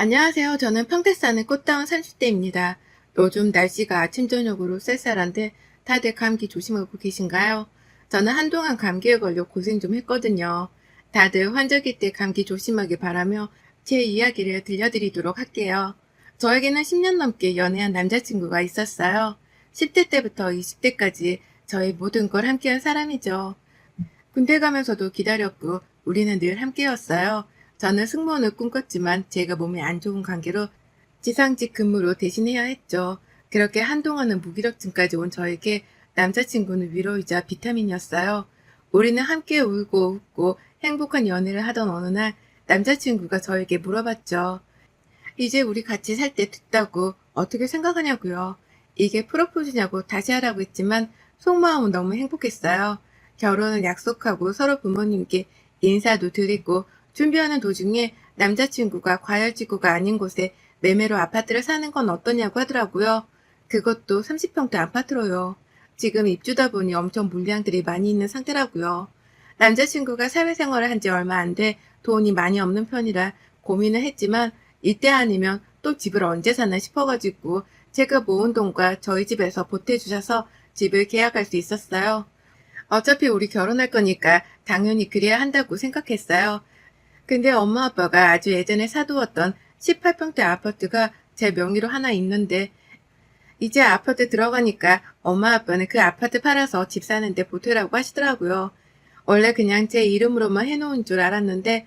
안녕하세요. 저는 평택 사는 꽃다운 30대입니다. 요즘 날씨가 아침 저녁으로 쌀쌀한데 다들 감기 조심하고 계신가요? 저는 한동안 감기에 걸려 고생 좀 했거든요. 다들 환절기 때 감기 조심하길 바라며 제 이야기를 들려드리도록 할게요. 저에게는 10년 넘게 연애한 남자친구가 있었어요. 10대 때부터 20대까지 저의 모든 걸 함께한 사람이죠. 군대 가면서도 기다렸고 우리는 늘 함께였어요. 저는 승무원을 꿈꿨지만 제가 몸에 안 좋은 관계로 지상직 근무로 대신해야 했죠. 그렇게 한동안은 무기력증까지 온 저에게 남자친구는 위로이자 비타민이었어요. 우리는 함께 울고 웃고 행복한 연애를 하던 어느 날 남자친구가 저에게 물어봤죠. 이제 우리 같이 살 때 됐다고 어떻게 생각하냐고요. 이게 프로포즈냐고 다시 하라고 했지만 속마음은 너무 행복했어요. 결혼을 약속하고 서로 부모님께 인사도 드리고 준비하는 도중에 남자친구가 과열지구가 아닌 곳에 매매로 아파트를 사는 건 어떠냐고 하더라고요. 그것도 30평대 아파트로요. 지금 입주다 보니 엄청 물량들이 많이 있는 상태라고요. 남자친구가 사회생활을 한 지 얼마 안 돼 돈이 많이 없는 편이라 고민을 했지만 이때 아니면 또 집을 언제 사나 싶어가지고 제가 모은 돈과 저희 집에서 보태주셔서 집을 계약할 수 있었어요. 어차피 우리 결혼할 거니까 당연히 그래야 한다고 생각했어요. 근데 엄마 아빠가 아주 예전에 사두었던 18평대 아파트가 제 명의로 하나 있는데 이제 아파트 들어가니까 엄마 아빠는 그 아파트 팔아서 집 사는데 보태라고 하시더라고요. 원래 그냥 제 이름으로만 해놓은 줄 알았는데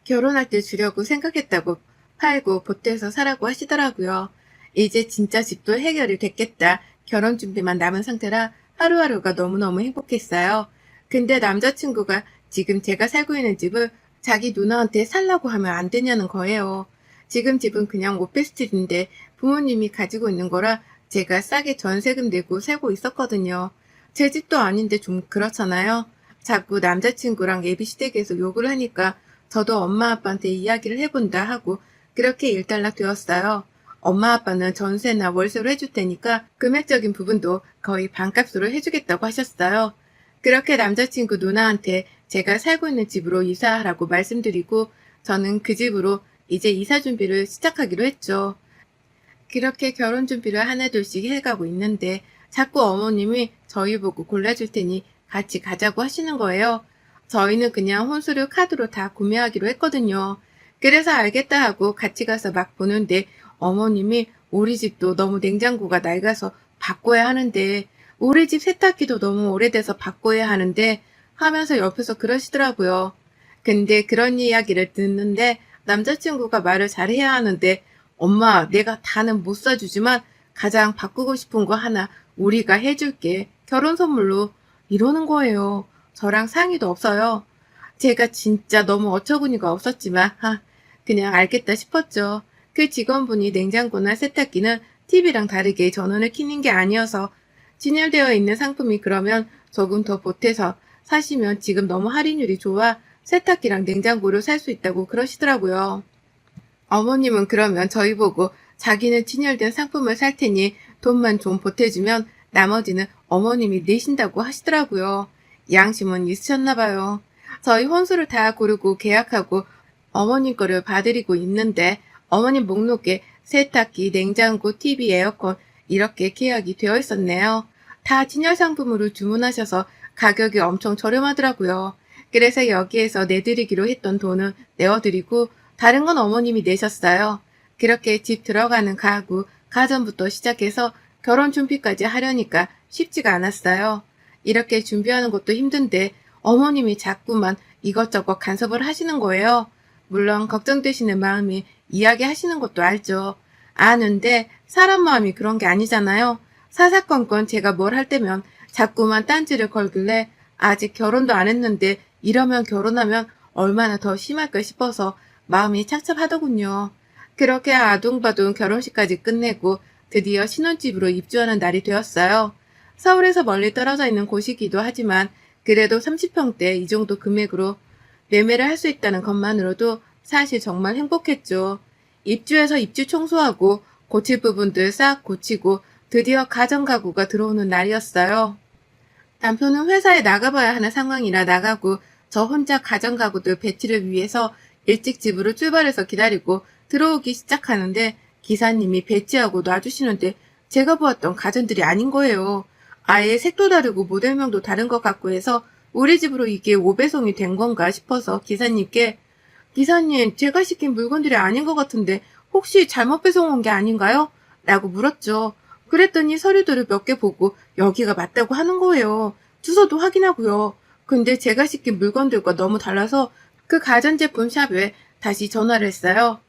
결혼할 때 주려고 생각했다고 팔고 보태서 사라고 하시더라고요. 이제 진짜 집도 해결이 됐겠다. 결혼 준비만 남은 상태라 하루하루가 너무너무 행복했어요. 근데 남자친구가 지금 제가 살고 있는 집을 자기 누나한테 살라고 하면 안 되냐는 거예요. 지금 집은 그냥 오피스텔인데 부모님이 가지고 있는 거라 제가 싸게 전세금 내고 살고 있었거든요. 제 집도 아닌데 좀 그렇잖아요. 자꾸 남자친구랑 예비시댁에서 욕을 하니까 저도 엄마 아빠한테 이야기를 해본다 하고 그렇게 일단락 되었어요. 엄마 아빠는 전세나 월세로 해줄 테니까 금액적인 부분도 거의 반값으로 해주겠다고 하셨어요. 그렇게 남자친구 누나한테 제가 살고 있는 집으로 이사하라고 말씀드리고 저는 그 집으로 이제 이사 준비를 시작하기로 했죠. 그렇게 결혼 준비를 하나둘씩 해가고 있는데 자꾸 어머님이 저희 보고 골라줄 테니 같이 가자고 하시는 거예요. 저희는 그냥 혼수를 카드로 다 구매하기로 했거든요. 그래서 알겠다 하고 같이 가서 막 보는데 어머님이 우리 집도 너무 냉장고가 낡아서 바꿔야 하는데 우리 집 세탁기도 너무 오래돼서 바꿔야 하는데 하면서 옆에서 그러시더라고요. 근데 그런 이야기를 듣는데 남자친구가 말을 잘해야 하는데 엄마 내가 다는 못 사주지만 가장 바꾸고 싶은 거 하나 우리가 해줄게. 결혼 선물로 이러는 거예요. 저랑 상의도 없어요. 제가 진짜 너무 어처구니가 없었지만 그냥 알겠다 싶었죠. 그 직원분이 냉장고나 세탁기는 TV랑 다르게 전원을 켜는 게 아니어서 진열되어 있는 상품이 그러면 조금 더 보태서 사시면 지금 너무 할인율이 좋아 세탁기랑 냉장고를 살 수 있다고 그러시더라고요. 어머님은 그러면 저희 보고 자기는 진열된 상품을 살 테니 돈만 좀 보태주면 나머지는 어머님이 내신다고 하시더라고요. 양심은 있으셨나 봐요. 저희 혼수를 다 고르고 계약하고 어머님 거를 봐드리고 있는데 어머님 목록에 세탁기, 냉장고, TV, 에어컨 이렇게 계약이 되어 있었네요. 다 진열 상품으로 주문하셔서 가격이 엄청 저렴하더라고요. 그래서 여기에서 내드리기로 했던 돈은 내어드리고 다른 건 어머님이 내셨어요. 그렇게 집 들어가는 가구, 가전부터 시작해서 결혼 준비까지 하려니까 쉽지가 않았어요. 이렇게 준비하는 것도 힘든데 어머님이 자꾸만 이것저것 간섭을 하시는 거예요. 물론 걱정되시는 마음이 이야기하시는 것도 알죠. 아는데 사람 마음이 그런 게 아니잖아요. 사사건건 제가 뭘 할 때면 자꾸만 딴지를 걸길래 아직 결혼도 안 했는데 이러면 결혼하면 얼마나 더 심할까 싶어서 마음이 착잡하더군요. 그렇게 아둥바둥 결혼식까지 끝내고 드디어 신혼집으로 입주하는 날이 되었어요. 서울에서 멀리 떨어져 있는 곳이기도 하지만 그래도 30평대 이 정도 금액으로 매매를 할 수 있다는 것만으로도 사실 정말 행복했죠. 입주해서 입주 청소하고 고칠 부분들 싹 고치고 드디어 가정가구가 들어오는 날이었어요. 남편은 회사에 나가봐야 하는 상황이라 나가고 저 혼자 가정가구들 배치를 위해서 일찍 집으로 출발해서 기다리고 들어오기 시작하는데 기사님이 배치하고 놔주시는데 제가 보았던 가전들이 아닌 거예요. 아예 색도 다르고 모델명도 다른 것 같고 해서 우리 집으로 이게 오배송이 된 건가 싶어서 기사님께 기사님, 제가 시킨 물건들이 아닌 것 같은데 혹시 잘못 배송 온 게 아닌가요? 라고 물었죠. 그랬더니 서류들을 몇 개 보고 여기가 맞다고 하는 거예요. 주소도 확인하고요. 근데 제가 시킨 물건들과 너무 달라서 그 가전제품 샵에 다시 전화를 했어요.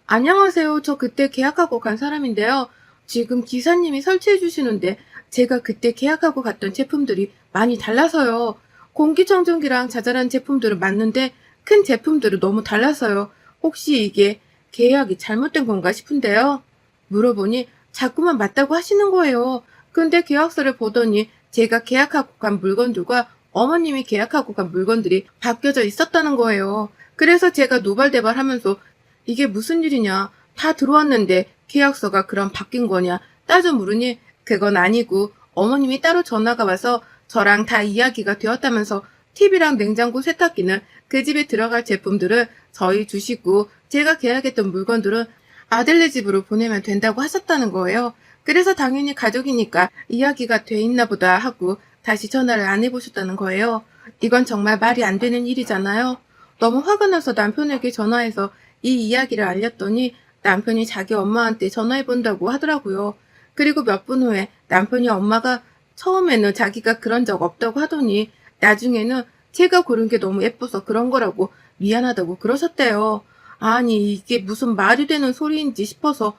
안녕하세요. 저 그때 계약하고 간 사람인데요. 지금 기사님이 설치해 주시는데 제가 그때 계약하고 갔던 제품들이 많이 달라서요. 공기청정기랑 자잘한 제품들은 맞는데 큰 제품들은 너무 달라서요. 혹시 이게 계약이 잘못된 건가 싶은데요. 물어보니 자꾸만 맞다고 하시는 거예요. 근데 계약서를 보더니 제가 계약하고 간 물건들과 어머님이 계약하고 간 물건들이 바뀌어져 있었다는 거예요. 그래서 제가 노발대발 하면서 이게 무슨 일이냐, 다 들어왔는데 계약서가 그럼 바뀐 거냐 따져 물으니 그건 아니고 어머님이 따로 전화가 와서 저랑 다 이야기가 되었다면서 TV랑 냉장고, 세탁기는 그 집에 들어갈 제품들을 저희 주시고 제가 계약했던 물건들은 아들네 집으로 보내면 된다고 하셨다는 거예요. 그래서 당연히 가족이니까 이야기가 돼 있나 보다 하고 다시 전화를 안 해보셨다는 거예요. 이건 정말 말이 안 되는 일이잖아요. 너무 화가 나서 남편에게 전화해서 이 이야기를 알렸더니 남편이 자기 엄마한테 전화해본다고 하더라고요. 그리고 몇 분 후에 남편이 엄마가 처음에는 자기가 그런 적 없다고 하더니 나중에는 제가 고른 게 너무 예뻐서 그런 거라고 미안하다고 그러셨대요. 아니 이게 무슨 말이 되는 소리인지 싶어서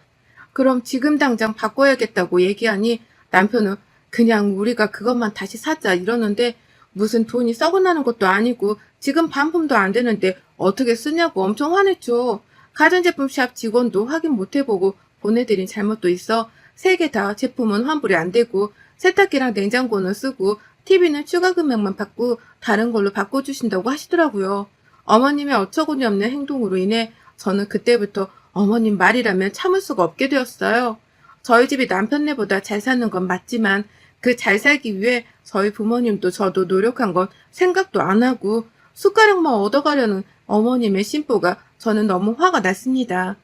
그럼 지금 당장 바꿔야겠다고 얘기하니 남편은 그냥 우리가 그것만 다시 사자 이러는데 무슨 돈이 썩어 나는 것도 아니고 지금 반품도 안 되는데 어떻게 쓰냐고 엄청 화냈죠. 가전제품 샵 직원도 확인 못 해보고 보내드린 잘못도 있어 3개 다 제품은 환불이 안 되고 세탁기랑 냉장고는 쓰고 TV는 추가 금액만 받고 다른 걸로 바꿔주신다고 하시더라고요. 어머님의 어처구니 없는 행동으로 인해 저는 그때부터 어머님 말이라면 참을 수가 없게 되었어요. 저희 집이 남편네보다 잘 사는 건 맞지만 그 잘 살기 위해 저희 부모님도 저도 노력한 건 생각도 안 하고 숟가락만 얻어가려는 어머님의 심보가 저는 너무 화가 났습니다.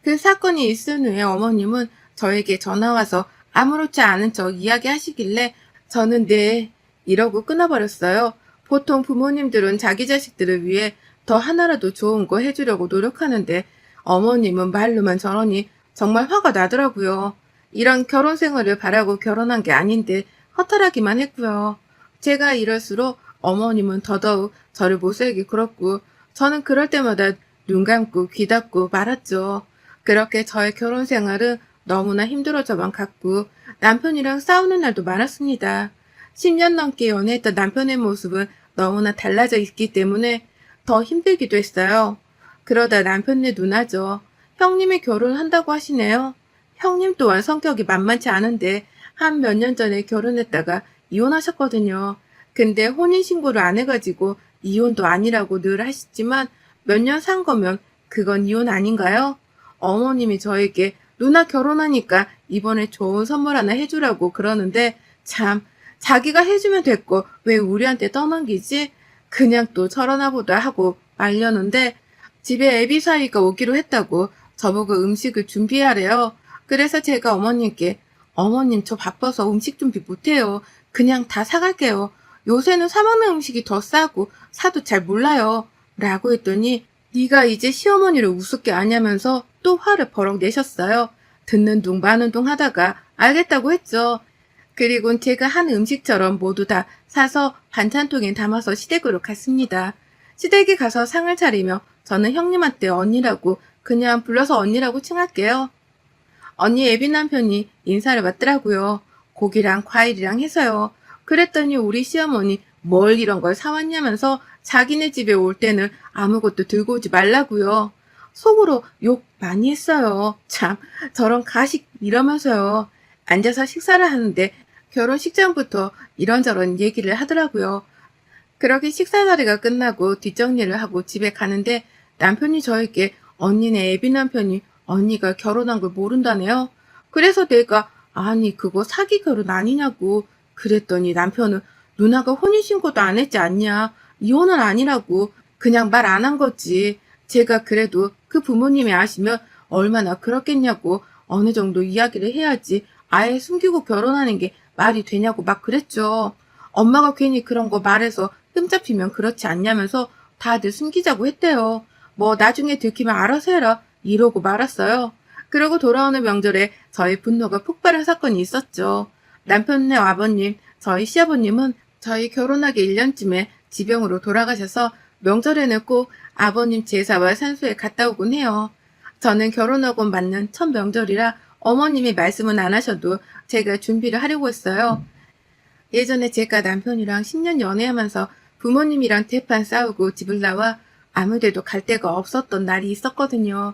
그 사건이 있은 후에 어머님은 저에게 전화와서 아무렇지 않은 척 이야기하시길래 저는 네 이러고 끊어버렸어요. 보통 부모님들은 자기 자식들을 위해 더 하나라도 좋은 거 해주려고 노력하는데 어머님은 말로만 저러니 정말 화가 나더라고요. 이런 결혼 생활을 바라고 결혼한 게 아닌데 허탈하기만 했고요. 제가 이럴수록 어머님은 더더욱 저를 못살게 굴었고 저는 그럴 때마다 눈 감고 귀 닫고 말았죠. 그렇게 저의 결혼 생활은 너무나 힘들어져만 갔고 남편이랑 싸우는 날도 많았습니다. 10년 넘게 연애했던 남편의 모습은 너무나 달라져 있기 때문에 더 힘들기도 했어요. 그러다 남편네 누나죠. 형님이 결혼한다고 하시네요. 형님 또한 성격이 만만치 않은데 한 몇 년 전에 결혼했다가 이혼하셨거든요. 근데 혼인신고를 안 해가지고 이혼도 아니라고 늘 하시지만 몇 년 산 거면 그건 이혼 아닌가요? 어머님이 저에게 누나 결혼하니까 이번에 좋은 선물 하나 해주라고 그러는데 참 자기가 해주면 됐고 왜 우리한테 떠넘기지? 그냥 또 저러나 보다 하고 말려는데 집에 애비 사이가 오기로 했다고 저보고 음식을 준비하래요. 그래서 제가 어머님께 어머님 저 바빠서 음식 준비 못해요. 그냥 다 사갈게요. 요새는 사 먹는 음식이 더 싸고 사도 잘 몰라요. 라고 했더니 네가 이제 시어머니를 우습게 아냐면서 또 화를 버럭 내셨어요. 듣는 둥 마는 둥 하다가 알겠다고 했죠. 그리고 제가 한 음식처럼 모두 다 사서 반찬통에 담아서 시댁으로 갔습니다. 시댁에 가서 상을 차리며 저는 형님한테 언니라고 그냥 불러서 언니라고 칭할게요. 언니 애비 남편이 인사를 받더라고요. 고기랑 과일이랑 해서요. 그랬더니 우리 시어머니 뭘 이런 걸 사왔냐면서 자기네 집에 올 때는 아무것도 들고 오지 말라고요. 속으로 욕 많이 했어요. 참 저런 가식 이러면서요. 앉아서 식사를 하는데 결혼식장부터 이런저런 얘기를 하더라고요. 그렇게 식사 자리가 끝나고 뒷정리를 하고 집에 가는데 남편이 저에게 언니네 애비 남편이 언니가 결혼한 걸 모른다네요. 그래서 내가 아니 그거 사기 결혼 아니냐고 그랬더니 남편은 누나가 혼인신고도 안 했지 않냐. 이혼은 아니라고 그냥 말 안 한 거지. 제가 그래도 그 부모님이 아시면 얼마나 그렇겠냐고 어느 정도 이야기를 해야지 아예 숨기고 결혼하는 게 말이 되냐고 막 그랬죠. 엄마가 괜히 그런 거 말해서 흠 잡히면 그렇지 않냐면서 다들 숨기자고 했대요. 뭐 나중에 들키면 알아서 해라 이러고 말았어요. 그러고 돌아오는 명절에 저희 분노가 폭발한 사건이 있었죠. 남편네 아버님, 저희 시아버님은 저희 결혼하기 1년쯤에 지병으로 돌아가셔서 명절에는 꼭 아버님 제사와 산소에 갔다 오곤 해요. 저는 결혼하고 맞는 첫 명절이라 어머님이 말씀은 안 하셔도 제가 준비를 하려고 했어요. 예전에 제가 남편이랑 10년 연애하면서 부모님이랑 대판 싸우고 집을 나와 아무데도 갈 데가 없었던 날이 있었거든요.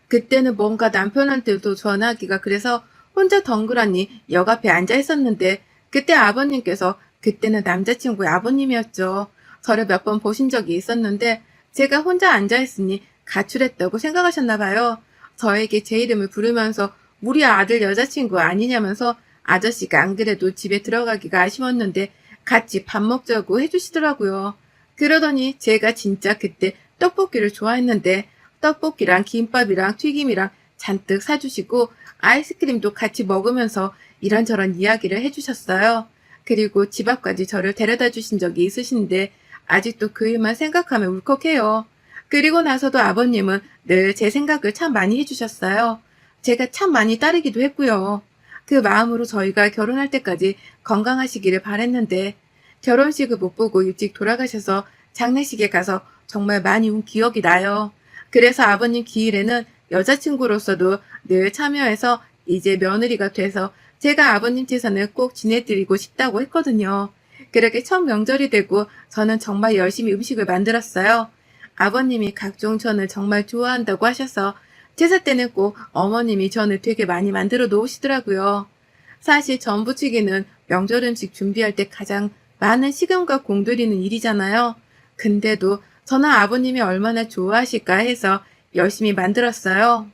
그때는 뭔가 남편한테도 전화하기가 그래서 혼자 덩그러니 역 앞에 앉아 있었는데 그때 아버님께서 그때는 남자친구의 아버님이었죠. 저를 몇 번 보신 적이 있었는데 제가 혼자 앉아 있으니 가출했다고 생각하셨나 봐요. 저에게 제 이름을 부르면서 우리 아들 여자친구 아니냐면서 아저씨가 안 그래도 집에 들어가기가 아쉬웠는데 같이 밥 먹자고 해주시더라고요. 그러더니 제가 진짜 그때 떡볶이를 좋아했는데 떡볶이랑 김밥이랑 튀김이랑 잔뜩 사주시고 아이스크림도 같이 먹으면서 이런저런 이야기를 해주셨어요. 그리고 집 앞까지 저를 데려다 주신 적이 있으신데 아직도 그 일만 생각하면 울컥해요. 그리고 나서도 아버님은 늘 제 생각을 참 많이 해주셨어요. 제가 참 많이 따르기도 했고요. 그 마음으로 저희가 결혼할 때까지 건강하시기를 바랬는데 결혼식을 못 보고 일찍 돌아가셔서 장례식에 가서 정말 많이 운 기억이 나요. 그래서 아버님 기일에는 여자친구로서도 늘 참여해서 이제 며느리가 돼서 제가 아버님 재산을 꼭 지내드리고 싶다고 했거든요. 그렇게 첫 명절이 되고 저는 정말 열심히 음식을 만들었어요. 아버님이 각종 전을 정말 좋아한다고 하셔서 제사 때는 꼭 어머님이 전을 되게 많이 만들어 놓으시더라고요. 사실 전 부치기는 명절 음식 준비할 때 가장 많은 시간과 공들이는 일이잖아요. 근데도 저는 아버님이 얼마나 좋아하실까 해서 열심히 만들었어요.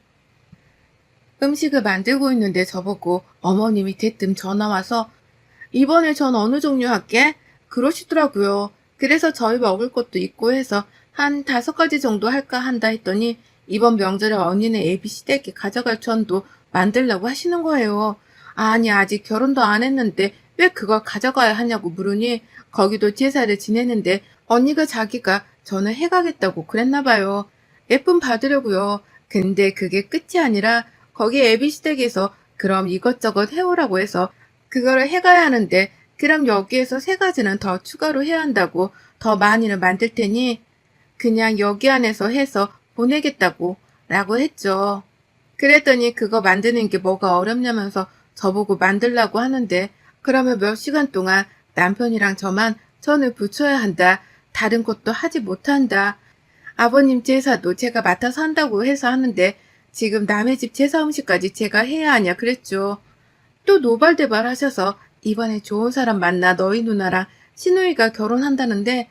음식을 만들고 있는데 저보고 어머님이 대뜸 전화 와서 이번에 전 어느 종류 할게? 그러시더라고요. 그래서 저희 먹을 것도 있고 해서 한 5가지 정도 할까 한다 했더니 이번 명절에 언니네 애비 시댁에 가져갈 전도 만들려고 하시는 거예요. 아니 아직 결혼도 안 했는데 왜 그걸 가져가야 하냐고 물으니 거기도 제사를 지내는데 언니가 자기가 전을 해가겠다고 그랬나 봐요. 예쁨 받으려고요. 근데 그게 끝이 아니라 거기 애비 시댁에서 그럼 이것저것 해오라고 해서 그거를 해가야 하는데 그럼 여기에서 3가지는 더 추가로 해야 한다고 더 많이는 만들 테니 그냥 여기 안에서 해서 보내겠다고 라고 했죠. 그랬더니 그거 만드는 게 뭐가 어렵냐면서 저보고 만들라고 하는데 그러면 몇 시간 동안 남편이랑 저만 전을 부쳐야 한다. 다른 것도 하지 못한다. 아버님 제사도 제가 맡아서 한다고 해서 하는데 지금 남의 집 제사 음식까지 제가 해야 하냐 그랬죠. 또 노발대발 하셔서 이번에 좋은 사람 만나 너희 누나랑 시누이가 결혼한다는데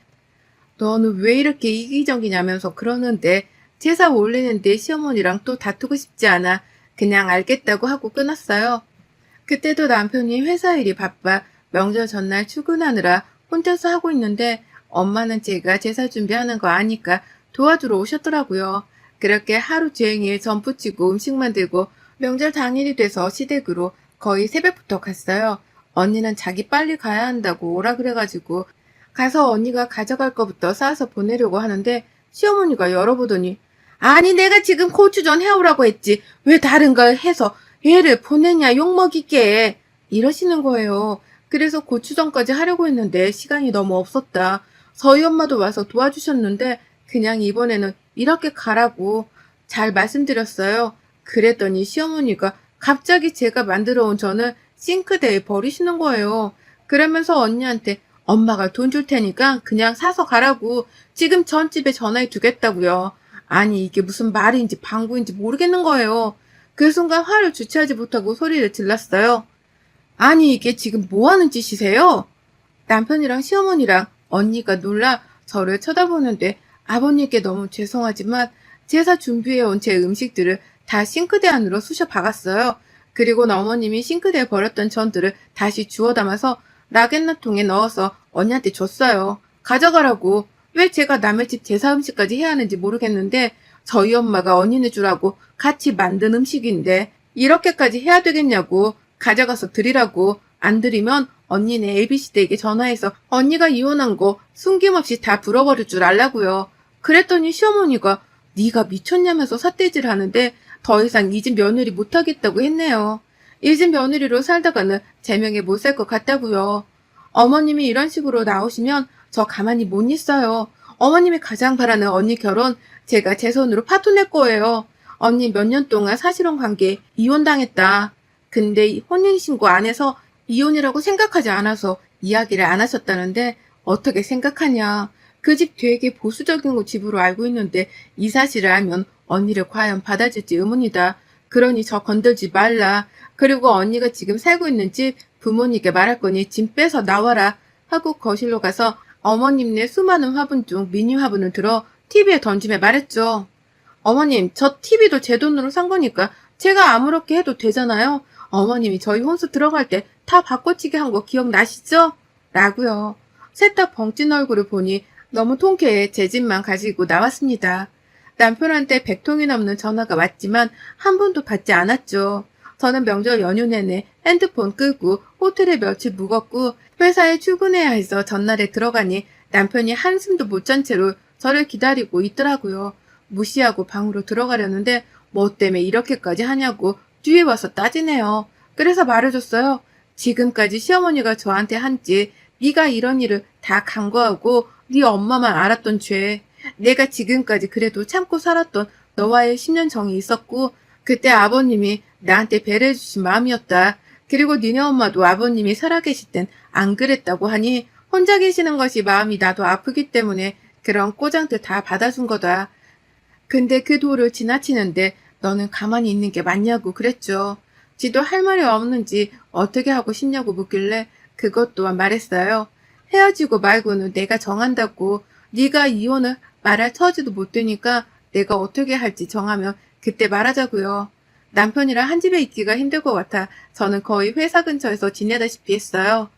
너는 왜 이렇게 이기적이냐면서 그러는데 제사 올리는데 시어머니랑 또 다투고 싶지 않아 그냥 알겠다고 하고 끊었어요. 그때도 남편이 회사 일이 바빠 명절 전날 출근하느라 혼자서 하고 있는데 엄마는 제가 제사 준비하는 거 아니까 도와주러 오셨더라고요. 그렇게 하루 종일 전 부치고 음식 만들고 명절 당일이 돼서 시댁으로 거의 새벽부터 갔어요. 언니는 자기 빨리 가야 한다고 오라 그래가지고 가서 언니가 가져갈 거부터 싸서 보내려고 하는데 시어머니가 열어보더니 아니 내가 지금 고추전 해오라고 했지 왜 다른 걸 해서 얘를 보내냐 욕먹이게 이러시는 거예요. 그래서 고추전까지 하려고 했는데 시간이 너무 없었다. 저희 엄마도 와서 도와주셨는데 그냥 이번에는 이렇게 가라고 잘 말씀드렸어요. 그랬더니 시어머니가 갑자기 제가 만들어 온 전을 싱크대에 버리시는 거예요. 그러면서 언니한테 엄마가 돈 줄 테니까 그냥 사서 가라고 지금 전집에 전화해 두겠다고요. 아니 이게 무슨 말인지 방구인지 모르겠는 거예요. 그 순간 화를 주체하지 못하고 소리를 질렀어요. 아니 이게 지금 뭐 하는 짓이세요? 남편이랑 시어머니랑 언니가 놀라 저를 쳐다보는데 아버님께 너무 죄송하지만 제사 준비해온 제 음식들을 다 싱크대 안으로 쑤셔 박았어요. 그리고 어머님이 싱크대에 버렸던 전들을 다시 주워 담아서 라겐나통에 넣어서 언니한테 줬어요. 가져가라고. 왜 제가 남의 집 제사 음식까지 해야 하는지 모르겠는데 저희 엄마가 언니네 주라고 같이 만든 음식인데 이렇게까지 해야 되겠냐고 가져가서 드리라고 안 드리면 언니네 ABC댁에 전화해서 언니가 이혼한 거 숨김없이 다 불어버릴 줄 알라고요. 그랬더니 시어머니가 네가 미쳤냐면서 삿대질 하는데 더 이상 이 집 며느리 못하겠다고 했네요. 이 집 며느리로 살다가는 제명에 못 살 것 같다고요. 어머님이 이런 식으로 나오시면 저 가만히 못 있어요. 어머님이 가장 바라는 언니 결혼 제가 제 손으로 파토낼 거예요. 언니 몇 년 동안 사실혼 관계 이혼당했다. 근데 혼인신고 안 해서 이혼이라고 생각하지 않아서 이야기를 안 하셨다는데 어떻게 생각하냐. 그 집 되게 보수적인 집으로 알고 있는데 이 사실을 알면 언니를 과연 받아줄지 의문이다. 그러니 저 건들지 말라. 그리고 언니가 지금 살고 있는 집 부모님께 말할 거니 짐 빼서 나와라 하고 거실로 가서 어머님네 수많은 화분 중 미니 화분을 들어 TV에 던지며 말했죠. 어머님, 저 TV도 제 돈으로 산 거니까 제가 아무렇게 해도 되잖아요. 어머님이 저희 혼수 들어갈 때 다 바꿔치기 한 거 기억나시죠? 라고요. 셋 다 벙찐 얼굴을 보니 너무 통쾌해 제 집만 가지고 나왔습니다. 남편한테 100통이 넘는 전화가 왔지만 한 번도 받지 않았죠. 저는 명절 연휴 내내 핸드폰 끄고 호텔에 며칠 묵었고 회사에 출근해야 해서 전날에 들어가니 남편이 한숨도 못 잔 채로 저를 기다리고 있더라고요. 무시하고 방으로 들어가려는데 뭐 때문에 이렇게까지 하냐고 뒤에 와서 따지네요. 그래서 말해줬어요. 지금까지 시어머니가 저한테 한지 네가 이런 일을 다 간과하고 네 엄마만 알았던 죄. 내가 지금까지 그래도 참고 살았던 너와의 10년 정이 있었고 그때 아버님이 나한테 배려해주신 마음이었다. 그리고 니네 엄마도 아버님이 살아계실 땐 안 그랬다고 하니 혼자 계시는 것이 마음이 나도 아프기 때문에 그런 꼬장들 다 받아준 거다. 근데 그 도를 지나치는데 너는 가만히 있는 게 맞냐고 그랬죠. 지도 할 말이 없는지 어떻게 하고 싶냐고 묻길래 그것 또한 말했어요. 헤어지고 말고는 내가 정한다고. 네가 이혼을 말할 처지도 못 되니까 내가 어떻게 할지 정하면 그때 말하자고요. 남편이랑 한 집에 있기가 힘들 것 같아 저는 거의 회사 근처에서 지내다시피 했어요.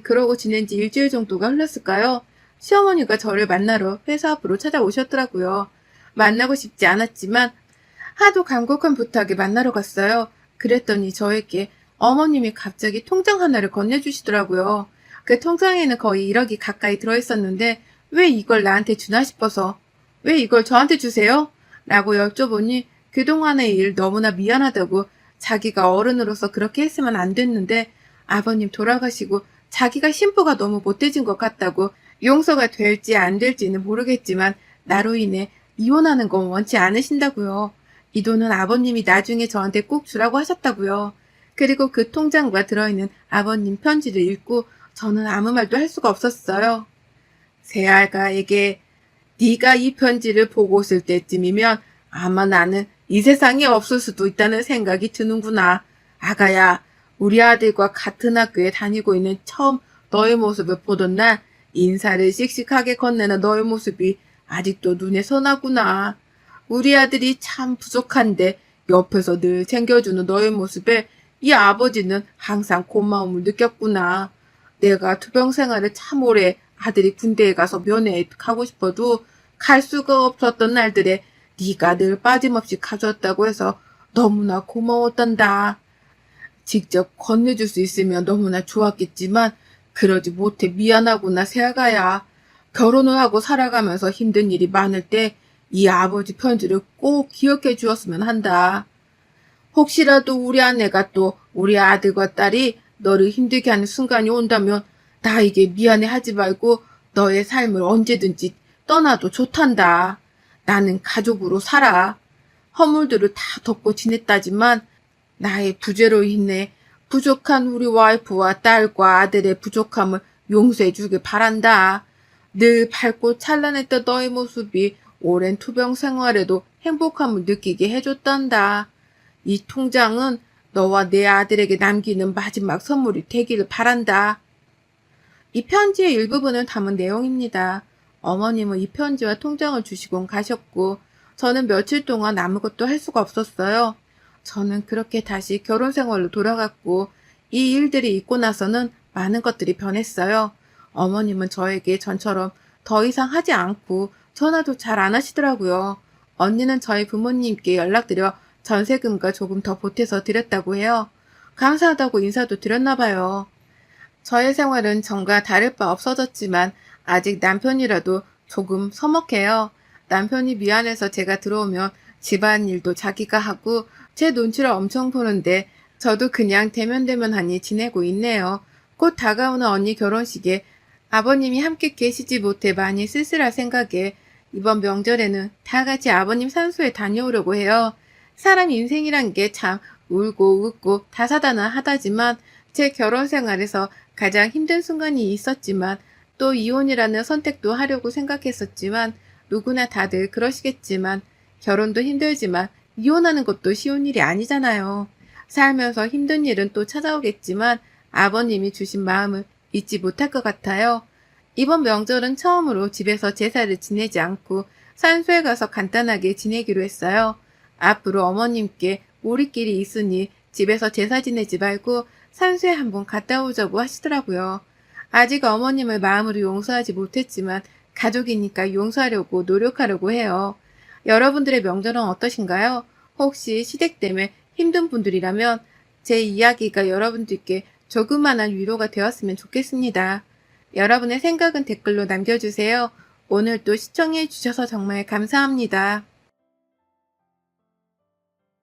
그러고 지낸 지 일주일 정도가 흘렀을까요? 시어머니가 저를 만나러 회사 앞으로 찾아오셨더라고요. 만나고 싶지 않았지만 하도 간곡한 부탁에 만나러 갔어요. 그랬더니 저에게 어머님이 갑자기 통장 하나를 건네주시더라고요. 그 통장에는 거의 1억이 가까이 들어있었는데 왜 이걸 나한테 주나 싶어서 왜 이걸 저한테 주세요? 라고 여쭤보니 그동안의 일 너무나 미안하다고 자기가 어른으로서 그렇게 했으면 안 됐는데 아버님 돌아가시고 자기가 신부가 너무 못돼진 것 같다고 용서가 될지 안 될지는 모르겠지만 나로 인해 이혼하는 건 원치 않으신다고요. 이 돈은 아버님이 나중에 저한테 꼭 주라고 하셨다고요. 그리고 그 통장과 들어있는 아버님 편지를 읽고 저는 아무 말도 할 수가 없었어요. 새알가에게 네가 이 편지를 보고 있을 때쯤이면 아마 나는 이 세상에 없을 수도 있다는 생각이 드는구나. 아가야, 우리 아들과 같은 학교에 다니고 있는 처음 너의 모습을 보던 날 인사를 씩씩하게 건네는 너의 모습이 아직도 눈에 선하구나. 우리 아들이 참 부족한데 옆에서 늘 챙겨주는 너의 모습에 이 아버지는 항상 고마움을 느꼈구나. 내가 투병 생활을 참 오래 아들이 군대에 가서 면회에 가고 싶어도 갈 수가 없었던 날들에 네가 늘 빠짐없이 가져왔다고 해서 너무나 고마웠단다. 직접 건네줄 수 있으면 너무나 좋았겠지만 그러지 못해 미안하구나 새아가야. 결혼을 하고 살아가면서 힘든 일이 많을 때 이 아버지 편지를 꼭 기억해 주었으면 한다. 혹시라도 우리 아내가 또 우리 아들과 딸이 너를 힘들게 하는 순간이 온다면 나에게 미안해 하지 말고 너의 삶을 언제든지 떠나도 좋단다. 나는 가족으로 살아. 허물들을 다 덮고 지냈다지만 나의 부재로 인해 부족한 우리 와이프와 딸과 아들의 부족함을 용서해 주길 바란다. 늘 밝고 찬란했던 너의 모습이 오랜 투병 생활에도 행복함을 느끼게 해줬단다. 이 통장은 너와 내 아들에게 남기는 마지막 선물이 되기를 바란다. 이 편지의 일부분을 담은 내용입니다. 어머님은 이 편지와 통장을 주시곤 가셨고 저는 며칠 동안 아무것도 할 수가 없었어요. 저는 그렇게 다시 결혼 생활로 돌아갔고 이 일들이 있고 나서는 많은 것들이 변했어요. 어머님은 저에게 전처럼 더 이상 하지 않고 전화도 잘 안 하시더라고요. 언니는 저희 부모님께 연락드려 전세금과 조금 더 보태서 드렸다고 해요. 감사하다고 인사도 드렸나 봐요. 저의 생활은 전과 다를 바 없어졌지만 아직 남편이라도 조금 서먹해요. 남편이 미안해서 제가 들어오면 집안일도 자기가 하고 제 눈치를 엄청 보는데 저도 그냥 대면대면하니 지내고 있네요. 곧 다가오는 언니 결혼식에 아버님이 함께 계시지 못해 많이 쓸쓸할 생각에 이번 명절에는 다 같이 아버님 산소에 다녀오려고 해요. 사람 인생이란 게 참 울고 웃고 다사다난하다지만 제 결혼 생활에서 가장 힘든 순간이 있었지만 또 이혼이라는 선택도 하려고 생각했었지만 누구나 다들 그러시겠지만 결혼도 힘들지만 이혼하는 것도 쉬운 일이 아니잖아요. 살면서 힘든 일은 또 찾아오겠지만 아버님이 주신 마음을 잊지 못할 것 같아요. 이번 명절은 처음으로 집에서 제사를 지내지 않고 산소에 가서 간단하게 지내기로 했어요. 앞으로 어머님께 우리끼리 있으니 집에서 제사 지내지 말고 산소에 한번 갔다 오자고 하시더라고요. 아직 어머님을 마음으로 용서하지 못했지만 가족이니까 용서하려고 노력하려고 해요. 여러분들의 명절은 어떠신가요? 혹시 시댁 때문에 힘든 분들이라면 제 이야기가 여러분들께 조그마한 위로가 되었으면 좋겠습니다. 여러분의 생각은 댓글로 남겨주세요. 오늘도 시청해 주셔서 정말 감사합니다.